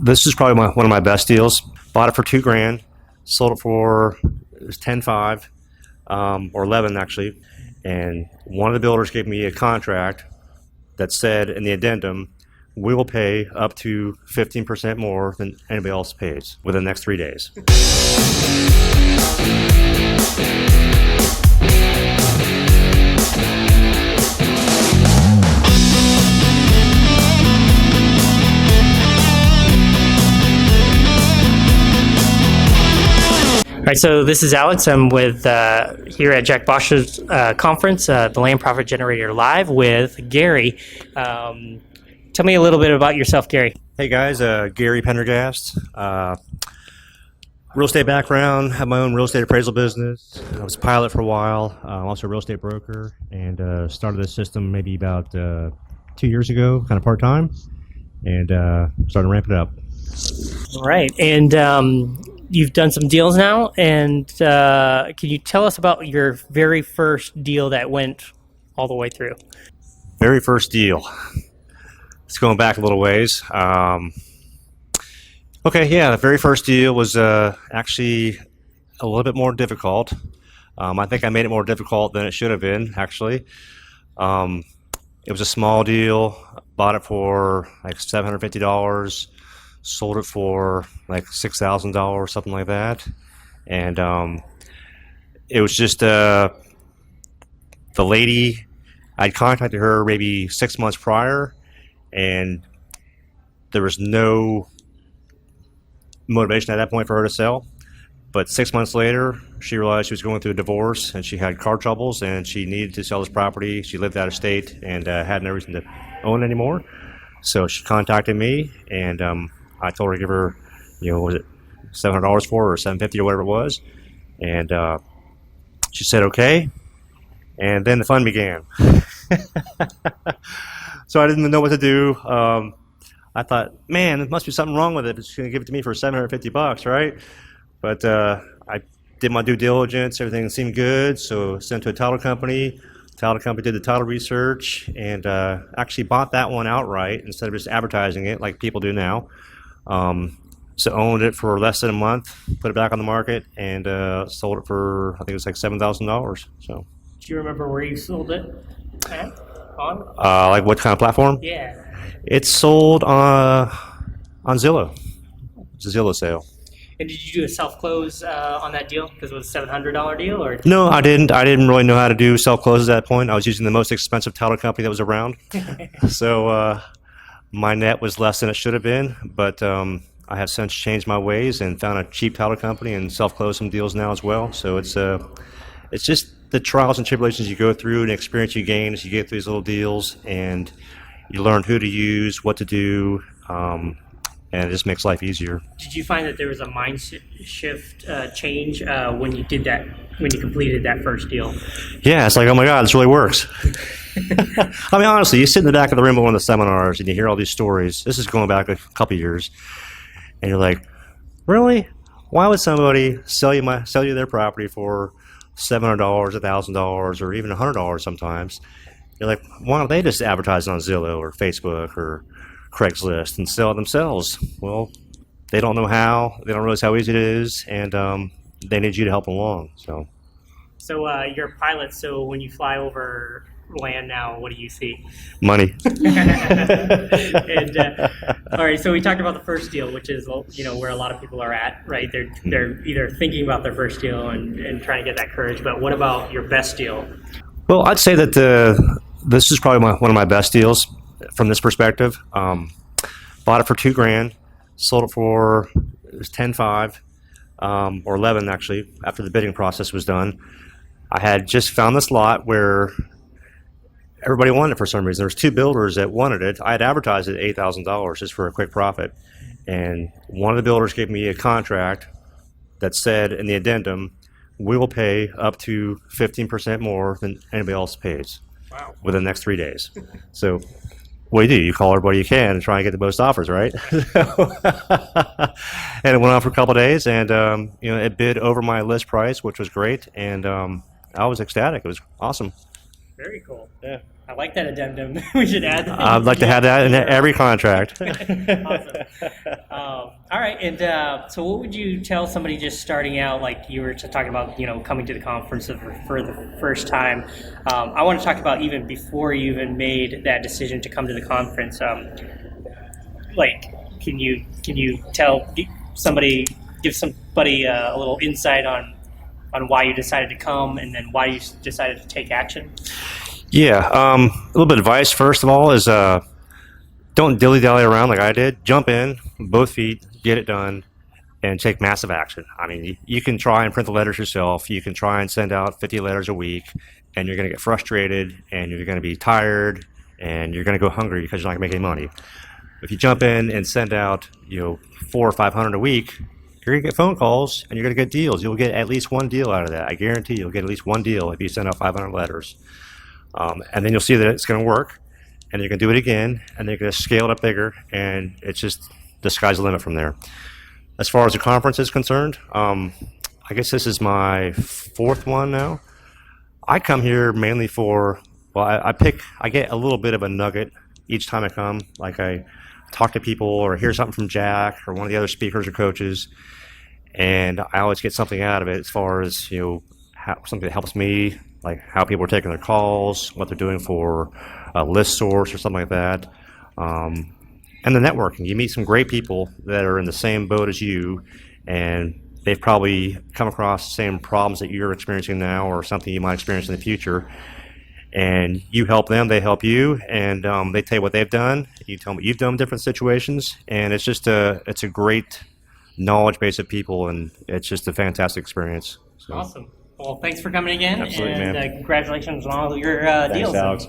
This is probably one of my best deals. Bought it for $2,000, sold it for it was 10.5, or 11 actually. And one of the builders gave me a contract that said in the addendum, we will pay up to 15% more than anybody else pays within the next 3 days. All right, so this is Alex. I'm with here at Jack Bosch's conference, the Land Profit Generator Live, with Gary. Tell me a little bit about yourself, Gary. Hey guys, Gary Pendergast. Real estate background, have my own real estate appraisal business. I was a pilot for a while, also a real estate broker, and started this system maybe about 2 years ago, kind of part-time, and started ramping it up. All right, and you've done some deals now, and can you tell us about your very first deal that went all the way through? Very first deal. It's going back a little ways. Okay, yeah, the very first deal was actually a little bit more difficult. I think I made it more difficult than it should have been, actually. It was a small deal. Bought it for like $750. Sold it for like $6,000, something like that. And it was just the lady, I'd contacted her maybe 6 months prior, and there was no motivation at that point for her to sell. But 6 months later, she realized she was going through a divorce and she had car troubles and she needed to sell this property. She lived out of state and had no reason to own it anymore. So she contacted me, and I told her to give her, was it $700 for it, or $750 or whatever it was. And she said, okay. And then the fun began. So I didn't know what to do. I thought, man, there must be something wrong with it. It's going to give it to me for $750, right? But I did my due diligence. Everything seemed good. So sent to a title company. Title company did the title research and actually bought that one outright instead of just advertising it like people do now. So owned it for less than a month, put it back on the market, and sold it for, I think it was like $7,000. So. Do you remember where you sold it at? On? Like what kind of platform? Yeah. It's sold on Zillow. It's a Zillow sale. And did you do a self-close on that deal because it was a $700 deal? Or? No, I didn't. I didn't really know how to do self-close at that point. I was using the most expensive title company that was around. So my net was less than it should have been, but I have since changed my ways and found a cheap title company and self-close some deals now as well. So it's just the trials and tribulations you go through and experience you gain as you get through these little deals, and you learn who to use, what to do, and it just makes life easier. Did you find that there was a mind shift change when you did that, when you completed that first deal? Yeah, it's like, oh my God, this really works. I mean, honestly, you sit in the back of the room at one of the seminars and you hear all these stories. This is going back a couple of years, and you're like, really? Why would somebody sell you their property for $700, $1,000, or even $100 sometimes? You're like, why don't they just advertise on Zillow or Facebook or Craigslist and sell it themselves? Well, they don't know how. They don't realize how easy it is, and they need you to help them along. So you're a pilot. So when you fly over land now, what do you see? Money. And all right, so we talked about the first deal, which is where a lot of people are at, right? They're either thinking about their first deal and trying to get that courage. But what about your best deal? Well, I'd say that this is probably one of my best deals from this perspective. Bought it for $2,000, sold it for it was 10.5, or 11 actually, after the bidding process was done. I had just found this lot where everybody wanted it for some reason. There was two builders that wanted it. I had advertised it at $8,000 just for a quick profit, and one of the builders gave me a contract that said in the addendum, we will pay up to 15% more than anybody else pays. Wow. Within the next 3 days. So what do? You call everybody you can and try and get the most offers, right? And it went on for a couple of days, and it bid over my list price, which was great, and I was ecstatic. It was awesome. Very cool. Yeah. I like that addendum. We should add that. I'd like to have that in every contract. Awesome. All right, and so what would you tell somebody just starting out, like you were just talking about, coming to the conference for the first time? I want to talk about even before you even made that decision to come to the conference. Can you give somebody a little insight on why you decided to come, and then why you decided to take action? Yeah, a little bit of advice first of all is don't dilly-dally around like I did. Jump in, both feet, get it done, and take massive action. I mean, you can try and print the letters yourself. You can try and send out 50 letters a week, and you're going to get frustrated, and you're going to be tired, and you're going to go hungry because you're not going to make any money. If you jump in and send out 400 or 500 a week, you're going to get phone calls, and you're going to get deals. You'll get at least one deal out of that. I guarantee you'll get at least one deal if you send out 500 letters. And then you'll see that it's going to work, and you're going to do it again, and you're going to scale it up bigger, and it's just the sky's the limit from there. As far as the conference is concerned, I guess this is my fourth one now. I come here mainly I get a little bit of a nugget each time I come. Like I talk to people or hear something from Jack or one of the other speakers or coaches, and I always get something out of it as far as, something that helps me, like how people are taking their calls, what they're doing for a list source or something like that. And the networking. You meet some great people that are in the same boat as you, and they've probably come across the same problems that you're experiencing now or something you might experience in the future. And you help them, they help you, and they tell you what they've done. You tell them what you've done in different situations, and it's just it's a great knowledge base of people, and it's just a fantastic experience. So. Awesome. Well, thanks for coming again. Absolutely, and man. Congratulations on all your Thanks, deals. Alex.